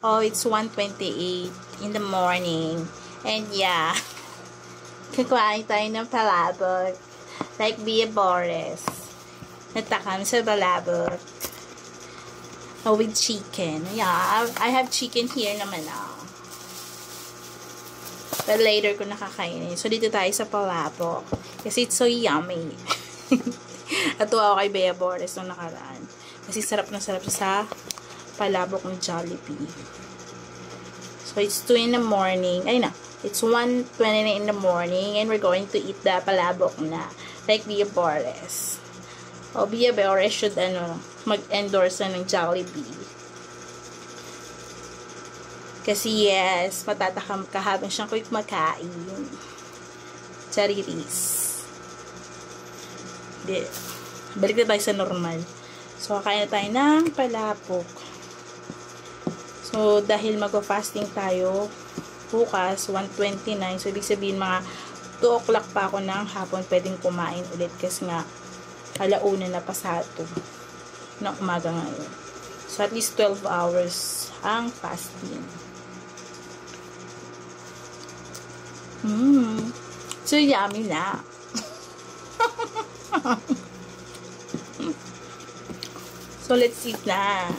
Oh, it's 1:28 in the morning. And yeah, kakain tayo ng palabok. Like Bia Boris. Natakam sa palabok. Oh, with chicken. Yeah, I have chicken here naman But later ko nakakainin. So, dito tayo sa palabok. Kasi it's so yummy. Natuwa ako kay Bea Boris nung nakaraan. Kasi sarap na sarap sa palabok ng Jollibee. So, it's 2 in the morning. Ay na. It's 1:29 in the morning. And we're going to eat the palabok na. Like Bea Boris. O, Bea Boris should, mag-endorse na ng Jollibee. Kasi yes, matatakam ka habang siyang kumakain. Chariris. Balik na tayo sa normal. So, kakain na tayo ng palabok. So, dahil mag-fasting tayo, bukas, 1:29. So, ibig sabihin, mga 2 o'clock pa ako ng hapon pwedeng kumain ulit. Kasi nga, alauna na pasado ng umaga ngayon. So, at least 12 hours ang fasting. So, yummy na. So, let's eat na.